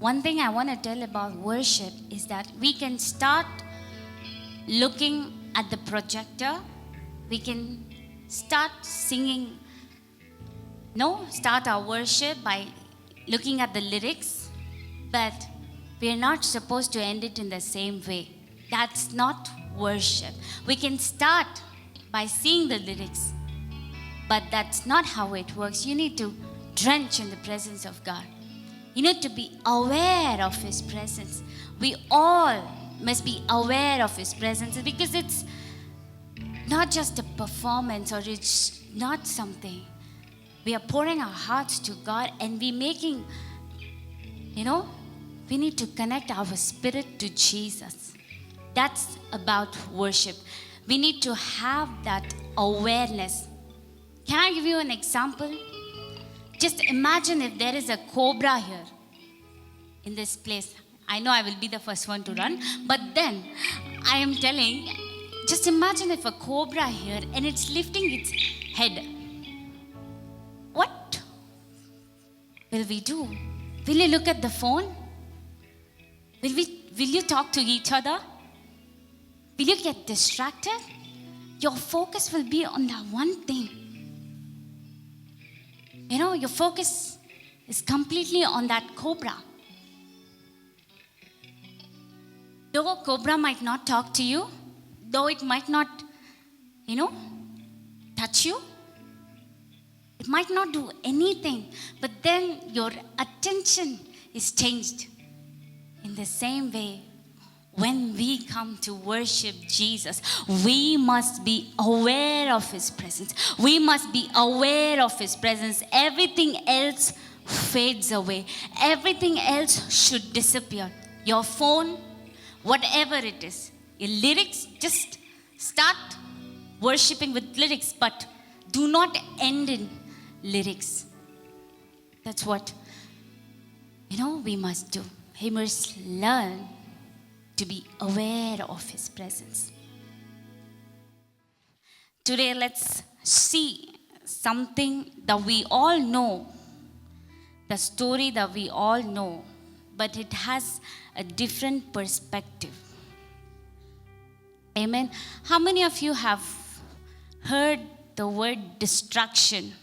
one thing I want to tell about worship is that we can start looking at the projector, we can start singing, no, start our worship by looking at the lyrics, but we are not supposed to end it in the same way. That's not worship. We can start by seeing the lyrics, but that's not how it works. You need to drench in the presence of God. You need to be aware of His presence. We all must be aware of His presence because it's not just a performance or it's not something. We are pouring our hearts to God and we making, we need to connect our spirit to Jesus. That's about worship. We need to have that awareness. Can I give you an example? Just imagine if there is a cobra here in this place. I know I will be the first one to run, but then I am telling, just imagine if a cobra here and it's lifting its head. What will we do? Will you look at the phone? Will you talk to each other? Will you get distracted? Your focus will be on that one thing. Your focus is completely on that cobra. Though cobra might not talk to you, though it might not, touch you, it might not do anything, but then your attention is changed. In the same way, when we come to worship Jesus, we must be aware of His presence. We must be aware of His presence. Everything else fades away. Everything else should disappear. Your phone, whatever it is, your lyrics, just start worshiping with lyrics, but do not end in lyrics. That's what, we must do. We must learn to be aware of His presence. Today, let's see something that we all know, the story that we all know, but it has a different perspective. Amen. How many of you have heard the word distraction?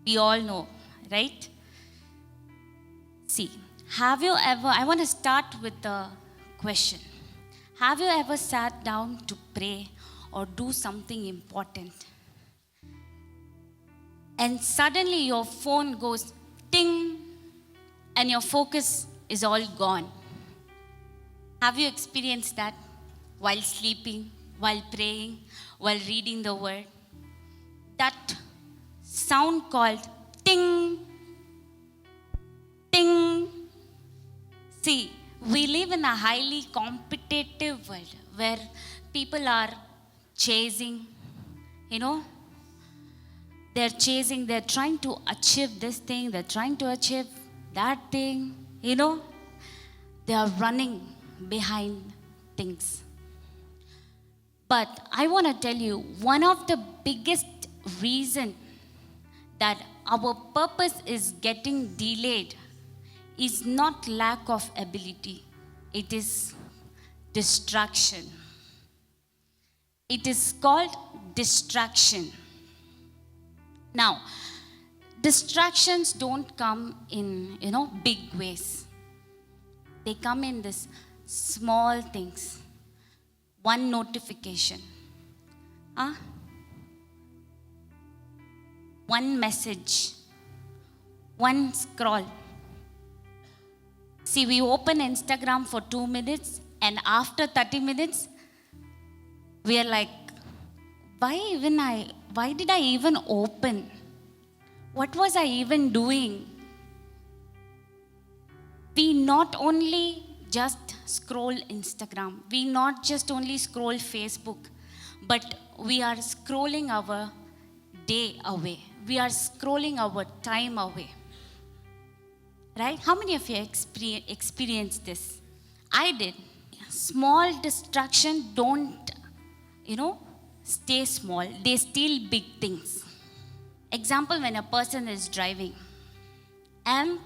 We all know, right? See, I want to start with a question. Have you ever sat down to pray or do something important, and suddenly your phone goes ding and your focus is all gone? Have you experienced that while sleeping, while praying, while reading the word? That sound called ting, ting. See, we live in a highly competitive world where people are chasing, they're trying to achieve this thing, they're trying to achieve that thing, they are running behind things. But I want to tell you, one of the biggest reasons that our purpose is getting delayed is not lack of ability. It is distraction. It is called distraction. Now, distractions don't come in, big ways. They come in this small things. One notification. One message. One scroll. See, we open Instagram for 2 minutes and after 30 minutes, we are like, why did I even open? What was I even doing? We not only just scroll Instagram, we not just only scroll Facebook, but we are scrolling our day away. We are scrolling our time away. Right? How many of you experienced this? I did. Small distraction don't, stay small. They steal big things. Example, when a person is driving and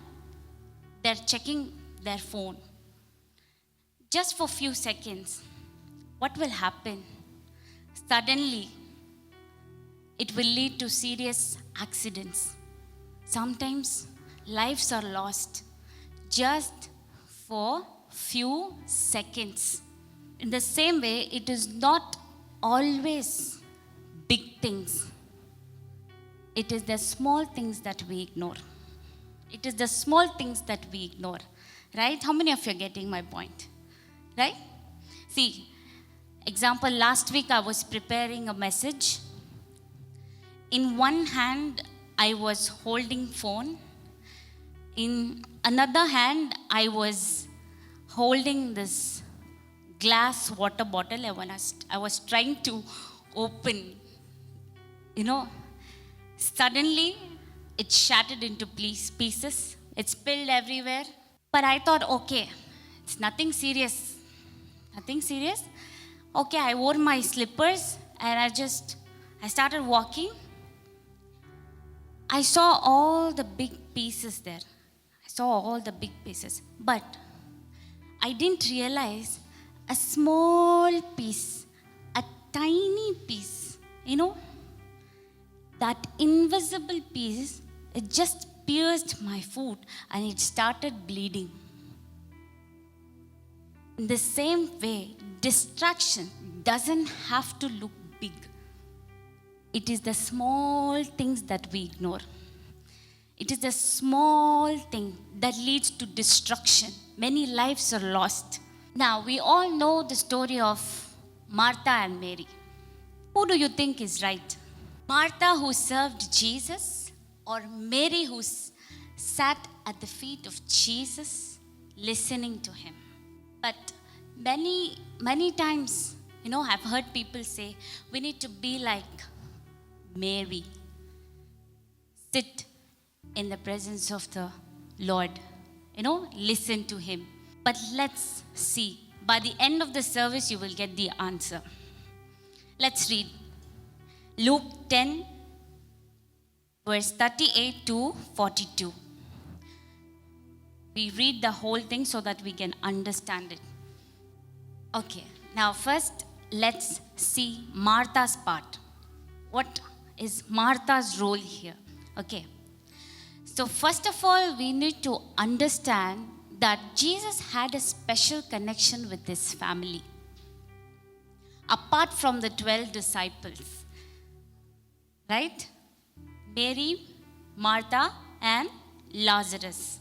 they're checking their phone just for few seconds. What will happen? Suddenly, it will lead to serious accidents. Sometimes lives are lost just for few seconds. In the same way, it is not always big things. It is the small things that we ignore. It is the small things that we ignore. Right? How many of you are getting my point? Right? See, example, last week I was preparing a message. In one hand, I was holding phone. In another hand, I was holding this glass water bottle. I was trying to open. Suddenly, it shattered into pieces. It spilled everywhere. But I thought, okay, it's nothing serious. Nothing serious. Okay, I wore my slippers and I started walking. I saw all the big pieces there. But I didn't realize a small piece, a tiny piece, that invisible piece, it just pierced my foot and it started bleeding. In the same way, distraction doesn't have to look big. It is the small things that we ignore. It is the small thing that leads to destruction. Many lives are lost. Now, we all know the story of Martha and Mary. Who do you think is right? Martha, who served Jesus, or Mary, who sat at the feet of Jesus listening to him? But many times, I've heard people say, we need to be like Mary. Sit in the presence of the Lord. Listen to him. But let's see. By the end of the service, you will get the answer. Let's read. Luke 10, verse 38 to 42. We read the whole thing so that we can understand it. Okay, now first, let's see Martha's part. What is Martha's role here? Okay. So first of all, we need to understand that Jesus had a special connection with his family. Apart from the 12 disciples. Right? Mary, Martha, and Lazarus.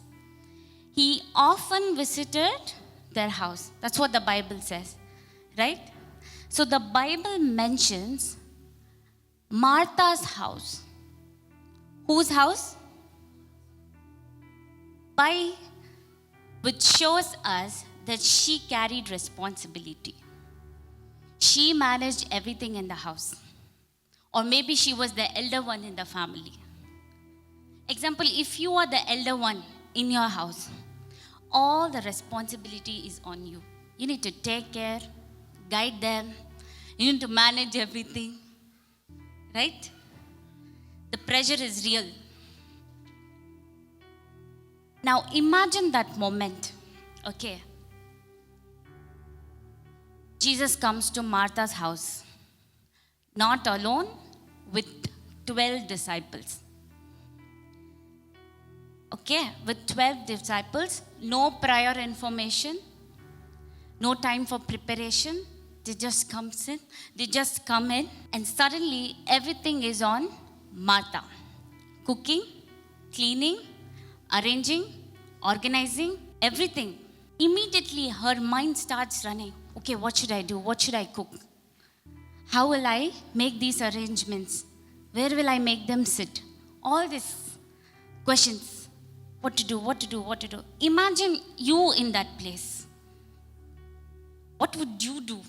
He often visited their house. That's what the Bible says. Right? So the Bible mentions Martha's house. Whose house? Which shows us that she carried responsibility. She managed everything in the house. Or maybe she was the elder one in the family. Example, if you are the elder one in your house, all the responsibility is on you. You need to take care, guide them. You need to manage everything. Right? The pressure is real. Now imagine that moment. Okay. Jesus comes to Martha's house. Not alone, with 12 disciples. Okay, with 12 disciples, no prior information, no time for preparation. They just come in, and suddenly everything is on Martha. Cooking, cleaning, arranging, organizing, everything. Immediately her mind starts running. Okay, what should I do? What should I cook? How will I make these arrangements? Where will I make them sit? All these questions. What to do? Imagine you in that place. What would you do?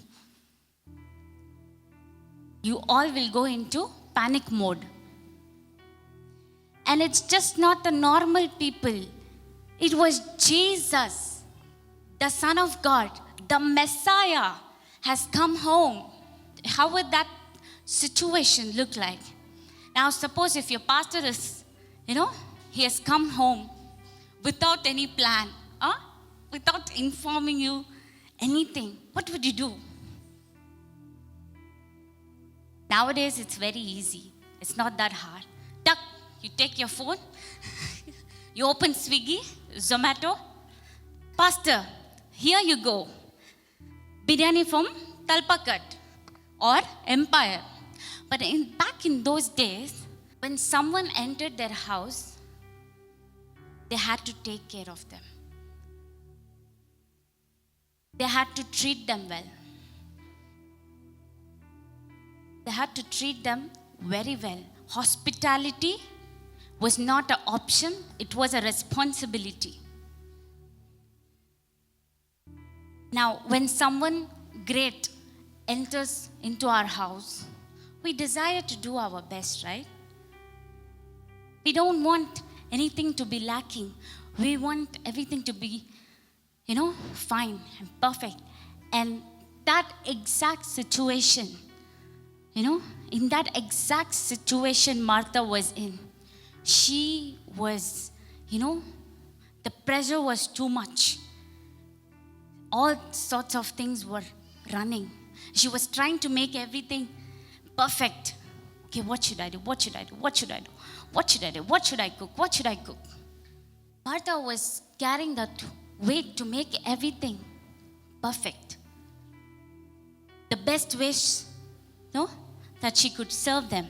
You all will go into panic mode. And it's just not the normal people. It was Jesus, the Son of God, the Messiah, has come home. How would that situation look like? Now, suppose if your pastor is, he has come home. without any plan, without informing you anything, what would you do? Nowadays, it's very easy. It's not that hard. Tuck, you take your phone, you open Swiggy, Zomato. Pastor, here you go. Biryani from Talpakat or Empire. But back in those days, when someone entered their house, they had to take care of them. They had to treat them well. They had to treat them very well. Hospitality was not an option, it was a responsibility. Now, when someone great enters into our house, we desire to do our best, right? We don't want anything to be lacking. We want everything to be, fine and perfect. And that exact situation, in that exact situation Martha was in, she was, the pressure was too much. All sorts of things were running. She was trying to make everything perfect. Okay, what should I do? What should I do? What should I do? What should I do? What should I cook? What should I cook? Martha was carrying that weight to make everything perfect. The best wish, that she could serve them.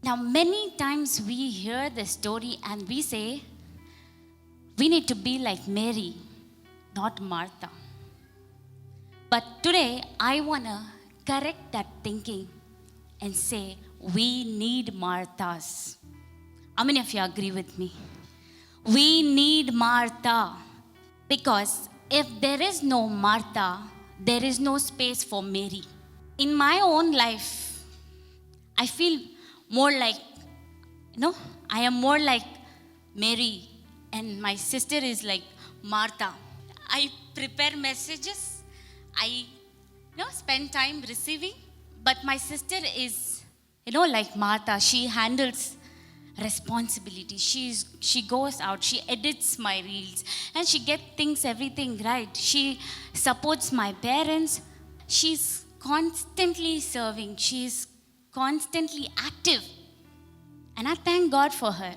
Now, many times we hear the story and we say, we need to be like Mary, not Martha. But today, I want to correct that thinking and say, we need Marthas. How many of you agree with me? We need Martha. Because if there is no Martha, there is no space for Mary. In my own life, I feel more like, I am more like Mary. And my sister is like Martha. I prepare messages. I spend time receiving. But my sister is, like Martha. She handles responsibility. She goes out. She edits my reels. And she gets things, everything right. She supports my parents. She's constantly serving. She's constantly active. And I thank God for her.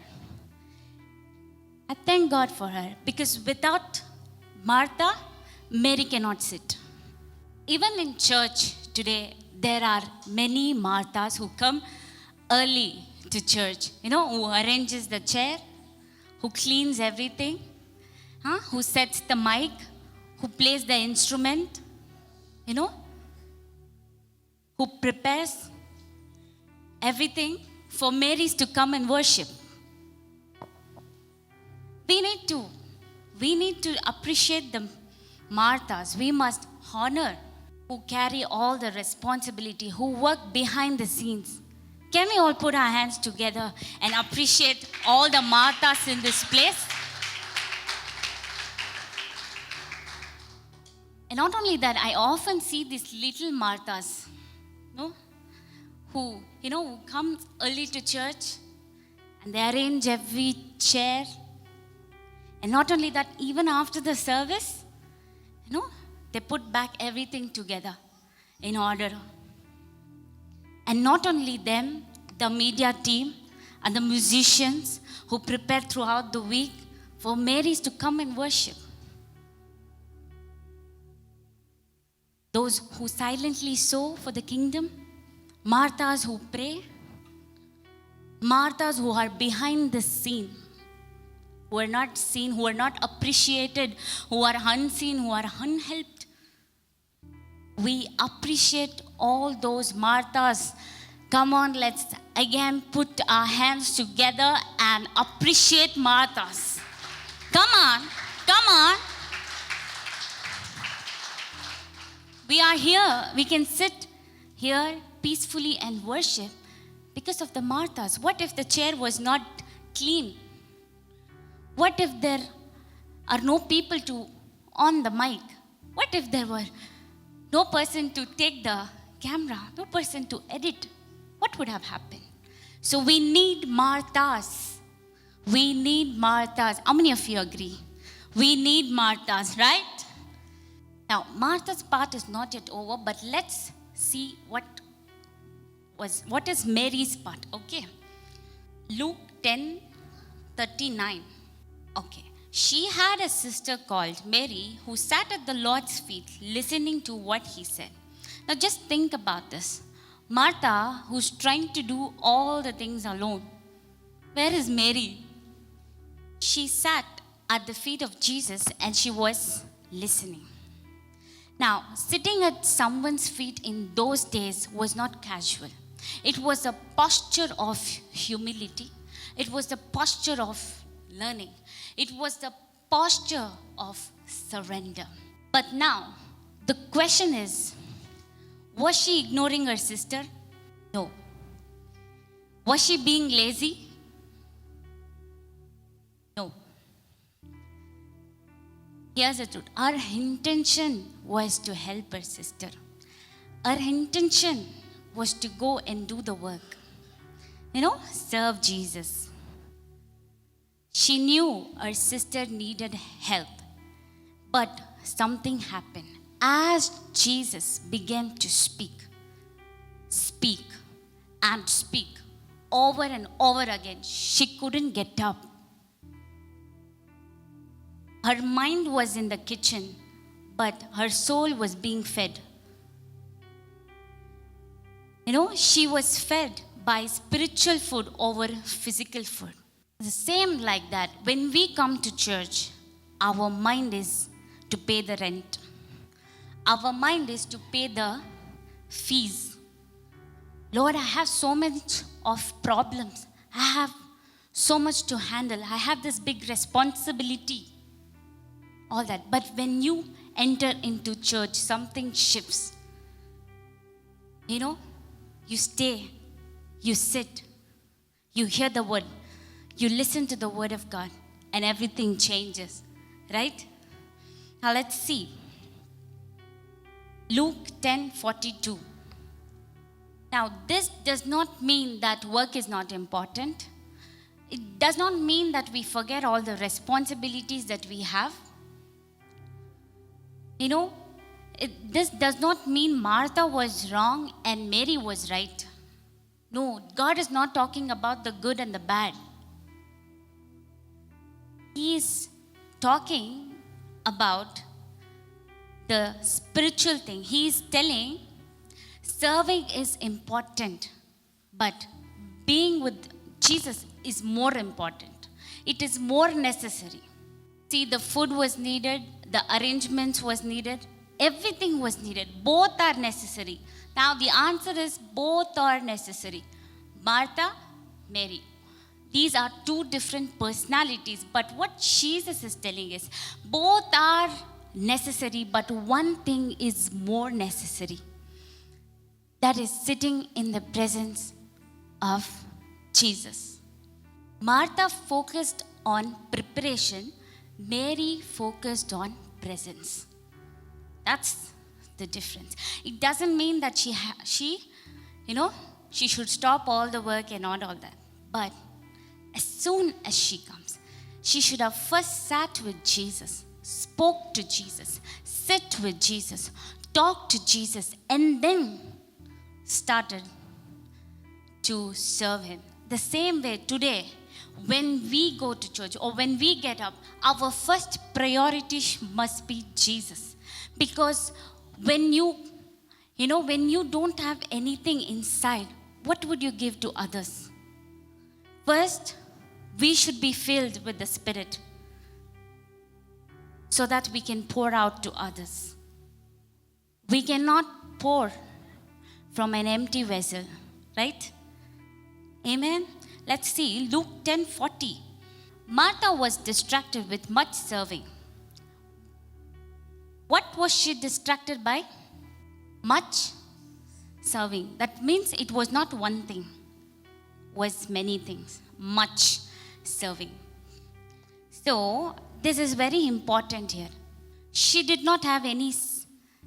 I thank God for her, because without Martha, Mary cannot sit. Even in church today, there are many Marthas who come early to church, who arranges the chair, who cleans everything, who sets the mic, who plays the instrument, who prepares everything for Marys to come and worship. We need to appreciate the Marthas. We must honor who carry all the responsibility, who work behind the scenes. Can we all put our hands together and appreciate all the Marthas in this place? And not only that, I often see these little Marthas, who come early to church and they arrange every chair. And not only that, even after the service, they put back everything together in order. And not only them, the media team and the musicians who prepare throughout the week for Marys to come and worship. Those who silently sow for the kingdom, Marthas who pray, Marthas who are behind the scene, who are not seen, who are not appreciated, who are unseen, who are unhelped. We appreciate all those Marthas. Come on, let's again put our hands together and appreciate Marthas. Come on. We are here. We can sit here peacefully and worship because of the Marthas. What if the chair was not clean? What if there are no people to on the mic? What if there were no person to take the camera, no person to edit? What would have happened? So we need Marthas. We need Marthas. How many of you agree? We need Marthas, right? Now, Martha's part is not yet over, but let's see what is Mary's part. Okay. Luke 10:39. Okay. She had a sister called Mary who sat at the Lord's feet listening to what he said. Now just think about this. Martha, who's trying to do all the things alone. Where is Mary? She sat at the feet of Jesus and she was listening. Now, sitting at someone's feet in those days was not casual. It was a posture of humility. It was the posture of learning. It was the posture of surrender. But now, the question is, was she ignoring her sister? No. Was she being lazy? No. Here's the truth. Our intention was to help her sister. Our intention was to go and do the work. Serve Jesus. She knew her sister needed help. But something happened. As Jesus began to speak and speak over and over again, she couldn't get up. Her mind was in the kitchen, but her soul was being fed. She was fed by spiritual food over physical food. The same like that, when we come to church, our mind is to pay the rent. Our mind is to pay the fees. Lord, I have so much of problems. I have so much to handle. I have this big responsibility. All that. But when you enter into church, something shifts. You stay, you sit, you hear the word, you listen to the word of God, and everything changes. Right? Now let's see. Luke 10:42. Now, this does not mean that work is not important. It does not mean that we forget all the responsibilities that we have. This does not mean Martha was wrong and Mary was right. No, God is not talking about the good and the bad. He is talking about the spiritual thing. He is telling serving is important, but being with Jesus is more important. It is more necessary. See, the food was needed, the arrangements was needed, everything was needed. Both are necessary. Now the answer is both are necessary. Martha, Mary. These are two different personalities, but what Jesus is telling is both are necessary, but one thing is more necessary. That is sitting in the presence of Jesus. Martha focused on preparation. Mary focused on presence. That's the difference. It doesn't mean that she should stop all the work and not all that. But as soon as she comes, she should have first sat with Jesus, spoke to Jesus, sit with Jesus, talked to Jesus, and then started to serve him. The same way today, when we go to church or when we get up, our first priority must be Jesus. Because when you don't have anything inside, what would you give to others? First, we should be filled with the Spirit so that we can pour out to others. We cannot pour from an empty vessel, right? Amen. Let's see Luke 10:40. Martha was distracted with much serving. What was she distracted by? Much serving. That means it was not one thing, was many things. Much serving. So this is very important here. She did not have any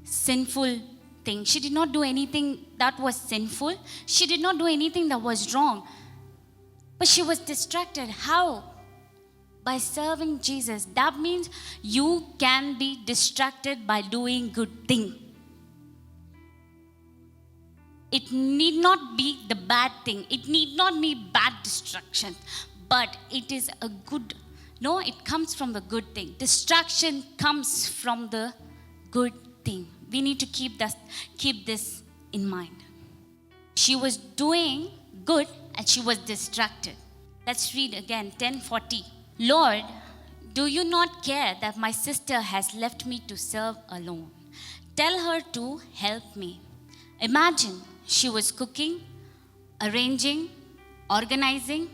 sinful thing. She did not do anything that was sinful. She did not do anything that was wrong. But she was distracted. How? By serving Jesus. That means you can be distracted by doing good thing. It need not be the bad thing. It need not be bad distraction. But it is a good, no, it comes from the good thing. Distraction comes from the good thing. We need to keep this in mind. She was doing good and she was distracted. Let's read again, 10:40. Lord, do you not care that my sister has left me to serve alone? Tell her to help me. Imagine she was cooking, arranging, organizing,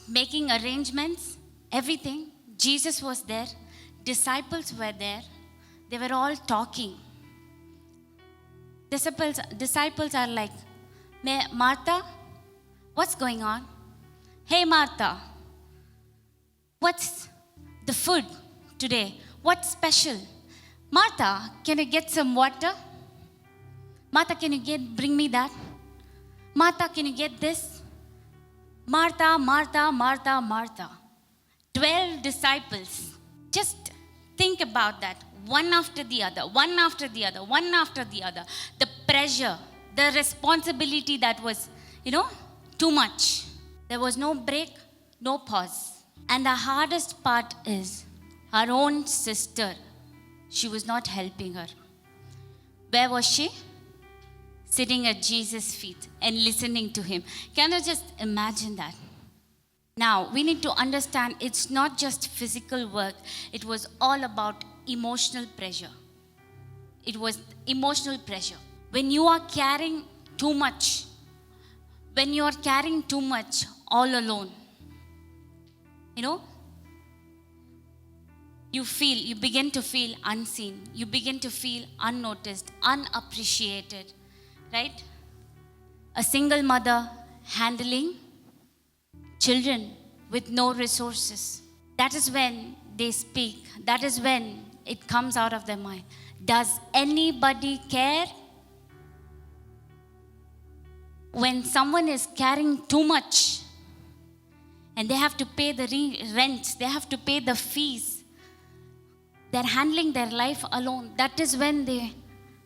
making arrangements, everything. Jesus was there. Disciples were there. They were all talking. Disciples are like, Martha, what's going on? Hey, Martha, what's the food today? What's special? Martha, can you get some water? Martha, can you bring me that? Martha, can you get this? Martha, Martha, Martha, Martha. 12 disciples. Just think about that. One after the other, one after the other, one after the other. The pressure, the responsibility that was, too much. There was no break, no pause. And the hardest part is her own sister. She was not helping her. Where was she? Sitting at Jesus' feet and listening to him. Can you just imagine that? Now, we need to understand it's not just physical work. It was all about emotional pressure. It was emotional pressure. When you are carrying too much, all alone, you begin to feel unseen. You begin to feel unnoticed, unappreciated, right? A single mother handling children with no resources. That is when they speak. That is when it comes out of their mind. Does anybody care? When someone is carrying too much and they have to pay the rent, they have to pay the fees, they're handling their life alone. That is when they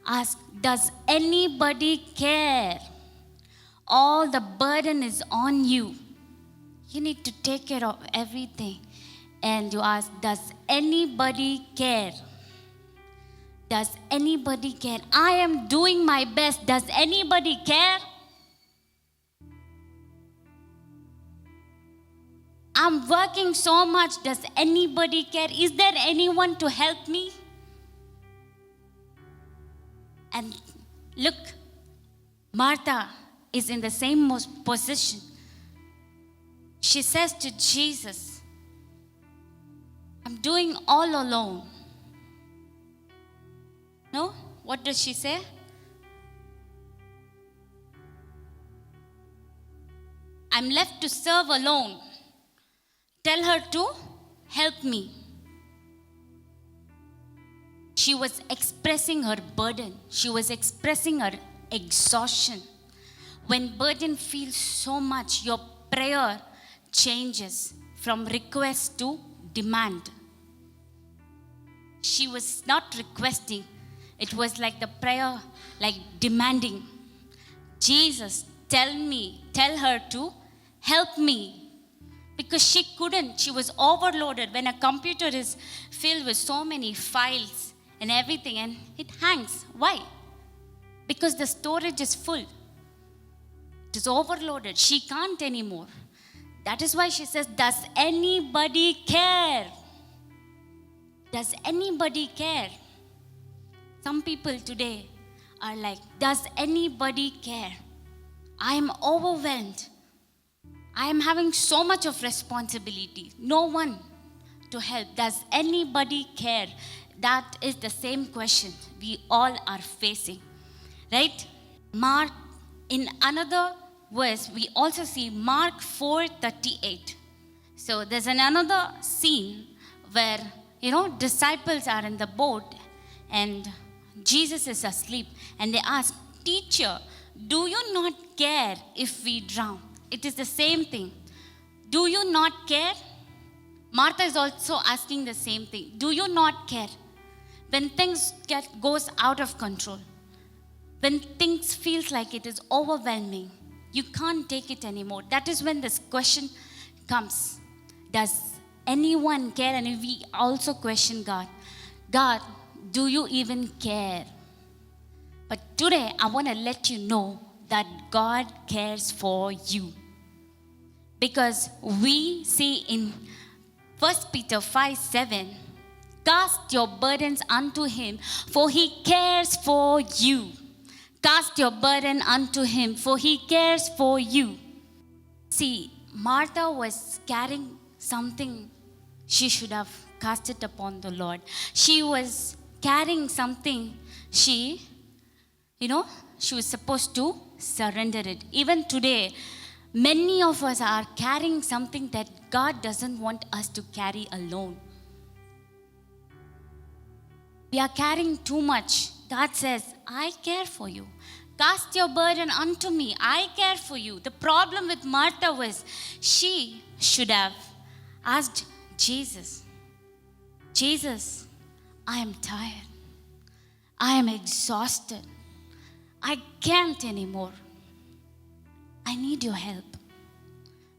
ask, does anybody care? All the burden is on you. You need to take care of everything. And you ask, does anybody care? Does anybody care? I am doing my best. Does anybody care? I'm working so much. Does anybody care? Is there anyone to help me? And look, Martha is in the same position. She says to Jesus, I'm doing all alone. No? What does she say? I'm left to serve alone. Tell her to help me. She was expressing her burden. She was expressing her exhaustion. When burden feels so much, your prayer changes from request to demand. She was not requesting. It was like the prayer, like demanding. Jesus, tell her to help me. Because she couldn't. She was overloaded. When a computer is filled with so many files and everything, and it hangs. Why? Because the storage is full. It is overloaded. She can't anymore. That is why she says, does anybody care? Does anybody care? Some people today are like, does anybody care? I am overwhelmed. I am having so much of responsibility. No one to help. Does anybody care? That is the same question we all are facing. Right? Mark, in another verse, we also see Mark 4:38. So there's another scene where, disciples are in the boat and Jesus is asleep. And they ask, Teacher, do you not care if we drown? It is the same thing. Do you not care? Martha is also asking the same thing. Do you not care? When things goes out of control, when things feels like it is overwhelming, you can't take it anymore. That is when this question comes. Does anyone care? And we also question God. God, do you even care? But today, I want to let you know that God cares for you. Because we see in 1 Peter 5:7, cast your burdens unto him, for he cares for you. Cast your burden unto him, for he cares for you. See, Martha was carrying something she should have cast it upon the Lord. She was carrying something she was supposed to surrender it. Even today, many of us are carrying something that God doesn't want us to carry alone. We are carrying too much. God says, I care for you. Cast your burden unto me. I care for you. The problem with Martha was she should have asked Jesus, Jesus, I am tired. I am exhausted. I can't anymore. I need your help.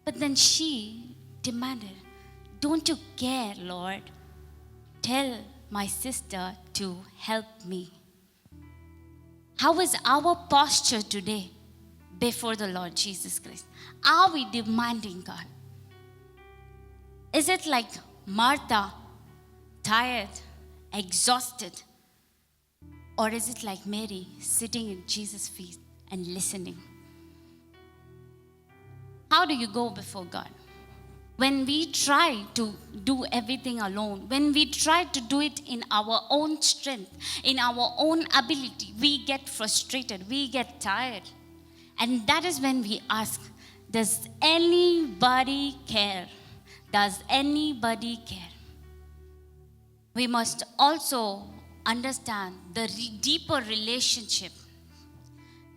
But then she demanded, don't you care, Lord? Tell my sister to help me. How is our posture today before the Lord Jesus Christ? Are we demanding God? Is it like Martha, tired, exhausted? Or is it like Mary, sitting at Jesus' feet and listening? How do you go before God? When we try to do everything alone, when we try to do it in our own strength, in our own ability, we get frustrated, we get tired. And that is when we ask, does anybody care? Does anybody care? We must also understand the deeper relationship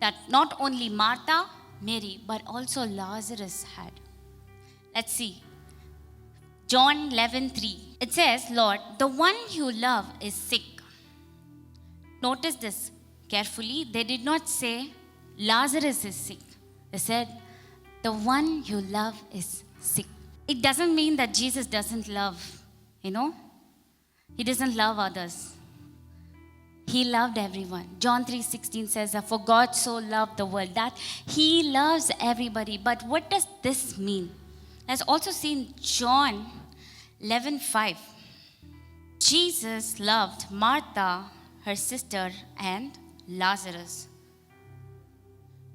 that not only Martha, Mary, but also Lazarus had. Let's see. John 11:3. It says, Lord, the one you love is sick. Notice this carefully. They did not say Lazarus is sick. They said, the one you love is sick. It doesn't mean that Jesus doesn't love, He doesn't love others. He loved everyone. John 3:16 says that for God so loved the world that he loves everybody. But what does this mean? Let's also see in John 11:5. Jesus loved Martha, her sister, and Lazarus,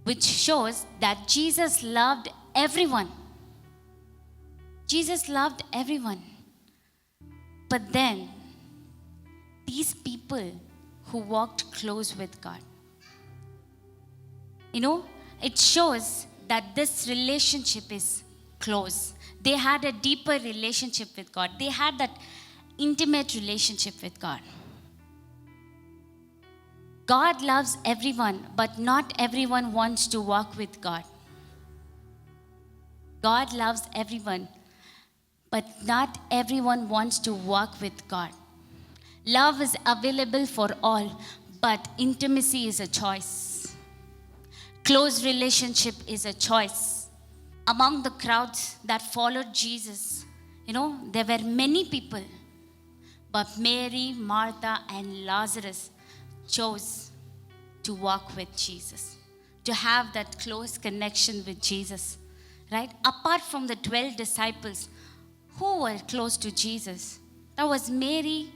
which shows that Jesus loved everyone. Jesus loved everyone. But then, these people who walked close with God, it shows that this relationship is close. They had a deeper relationship with God. They had that intimate relationship with God. God loves everyone, but not everyone wants to walk with God. God loves everyone, but not everyone wants to walk with God. Love is available for all, but intimacy is a choice. Close relationship is a choice. Among the crowds that followed Jesus, there were many people, but Mary, Martha, and Lazarus chose to walk with Jesus, to have that close connection with Jesus, right? Apart from the 12 disciples who were close to Jesus, that was Mary,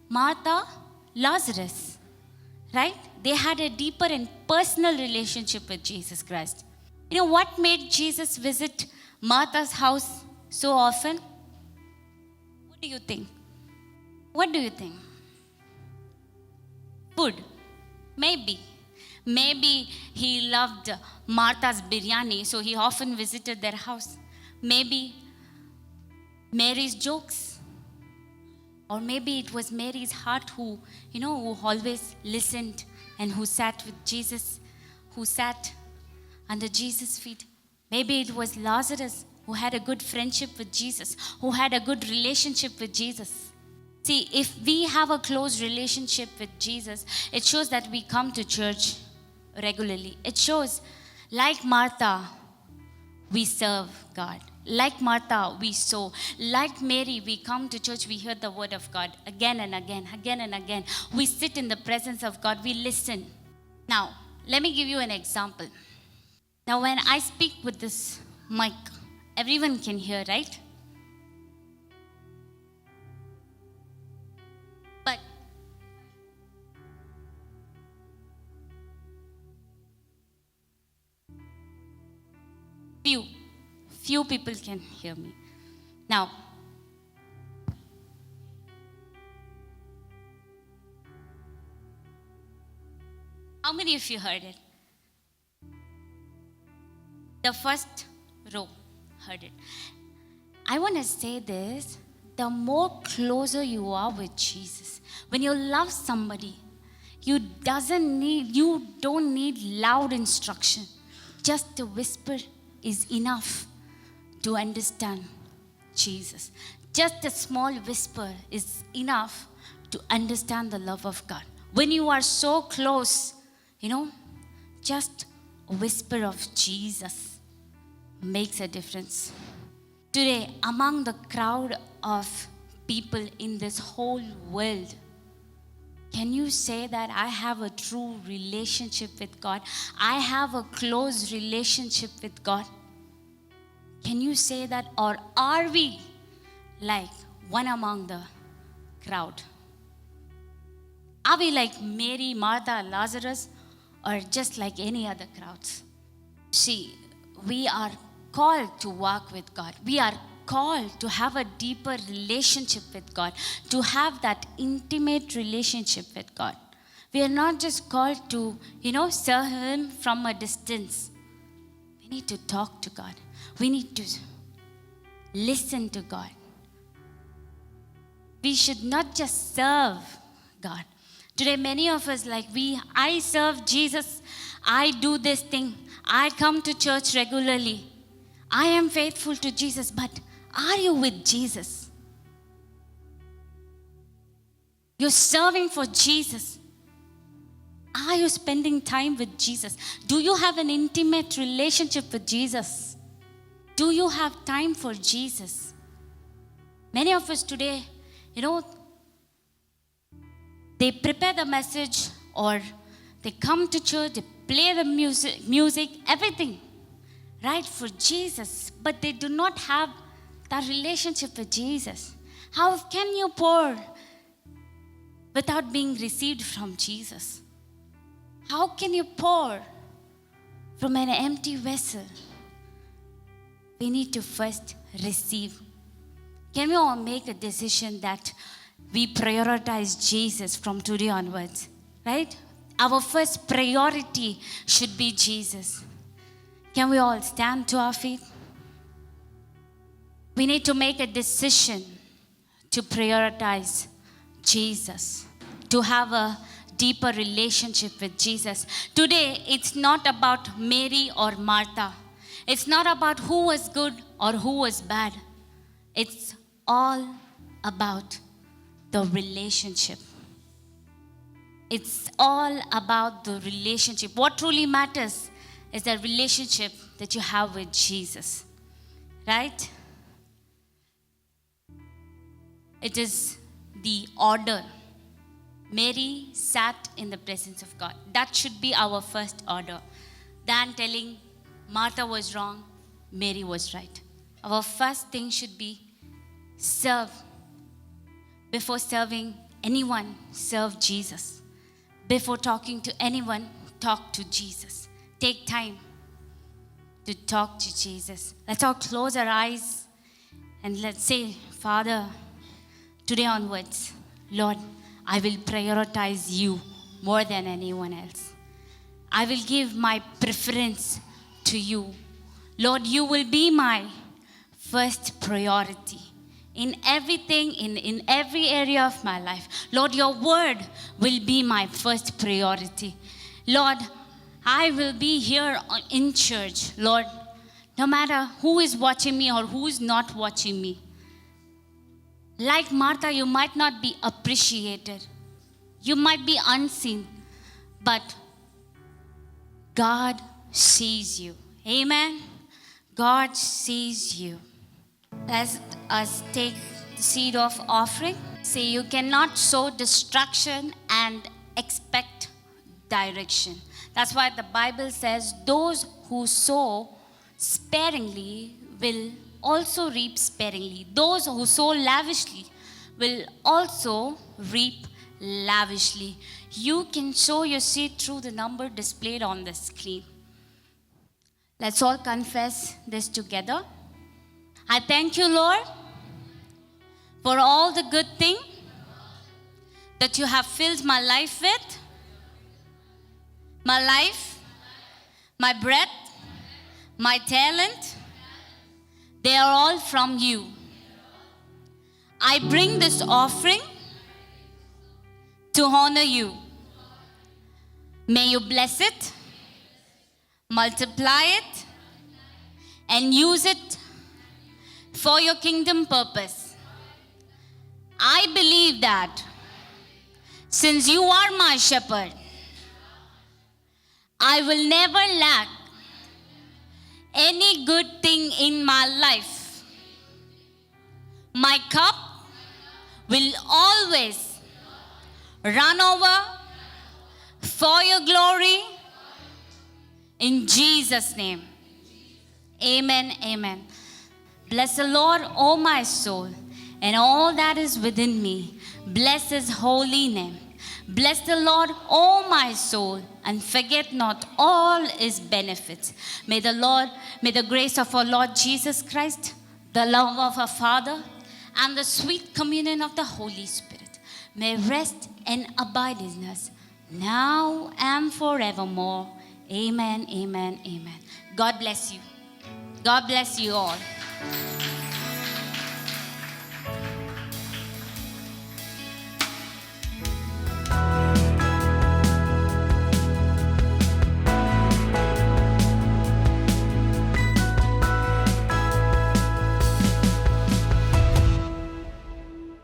Martha, Lazarus, right? They had a deeper and personal relationship with Jesus Christ. What made Jesus visit Martha's house so often? What do you think? What do you think? Food. Maybe. Maybe he loved Martha's biryani, so he often visited their house. Maybe Mary's jokes. Or maybe it was Mary's heart who always listened and who sat with Jesus, who sat under Jesus' feet. Maybe it was Lazarus who had a good friendship with Jesus, who had a good relationship with Jesus. See, if we have a close relationship with Jesus, it shows that we come to church regularly. It shows, like Martha, we serve God. Like Martha, we sow. Like Mary, we come to church, we hear the word of God again and again, again and again. We sit in the presence of God, we listen. Now, let me give you an example. Now, when I speak with this mic, everyone can hear, right? But few people can hear me. Now, how many of you heard it? The first row heard it. I want to say this, the more closer you are with Jesus, when you love somebody, you don't need loud instruction. Just a whisper is enough to understand Jesus. Just a small whisper is enough to understand the love of God. When you are so close, just a whisper of Jesus makes a difference. Today, among the crowd of people in this whole world, can you say that I have a true relationship with God? I have a close relationship with God. Can you say that? Or are we like one among the crowd? Are we like Mary, Martha, Lazarus, or just like any other crowds? See, we are called to walk with God. We are called to have a deeper relationship with God, to have that intimate relationship with God. We are not just called to, serve Him from a distance. We need to talk to God. We need to listen to God. We should not just serve God. Today, many of us I serve Jesus. I do this thing. I come to church regularly. I am faithful to Jesus, but are you with Jesus? You're serving for Jesus. Are you spending time with Jesus? Do you have an intimate relationship with Jesus? Do you have time for Jesus? Many of us today, they prepare the message or they come to church, they play the music, everything, right, for Jesus, but they do not have that relationship with Jesus. How can you pour without being received from Jesus? How can you pour from an empty vessel? We need to first receive. Can we all make a decision that we prioritize Jesus from today onwards, right? Our first priority should be Jesus. Can we all stand to our feet? We need to make a decision to prioritize Jesus, to have a deeper relationship with Jesus. Today, it's not about Mary or Martha. It's not about who was good or who was bad. It's all about the relationship. It's all about the relationship. What truly matters is the relationship that you have with Jesus, right? It is the order. Mary sat in the presence of God. That should be our first order. Than telling Martha was wrong, Mary was right. Our first thing should be serve. Before serving anyone, serve Jesus. Before talking to anyone, talk to Jesus. Take time to talk to Jesus. Let's all close our eyes and let's say, Father, today onwards, Lord, I will prioritize you more than anyone else. I will give my preference to you. Lord, you will be my first priority in everything, in every area of my life. Lord, your word will be my first priority. Lord, I will be here in church, Lord, No matter who is watching me or who is not watching me. Like Martha, you might not be appreciated. You might be unseen. But God sees you. Amen. God sees you. Let us take the seed of offering. Say, you cannot sow destruction and expect direction. That's why the Bible says those who sow sparingly will also reap sparingly. Those who sow lavishly will also reap lavishly. You can sow your seed through the number displayed on the screen. Let's all confess this together. I thank you, Lord, for all the good things that you have filled my life with. My life, my breath, my talent, they are all from you. I bring this offering to honor you. May you bless it, multiply it, and use it for your kingdom purpose. I believe that since you are my shepherd, I will never lack any good thing in my life. My cup will always run over for your glory. In Jesus' name. Amen, amen. Bless the Lord, O my soul, and all that is within me. Bless his holy name. Bless the Lord, O my soul, and forget not all his benefits. May the grace of our Lord Jesus Christ, the love of our Father, and the sweet communion of the Holy Spirit may rest and abide in us now and forevermore. Amen, amen, amen. God bless you. God bless you all.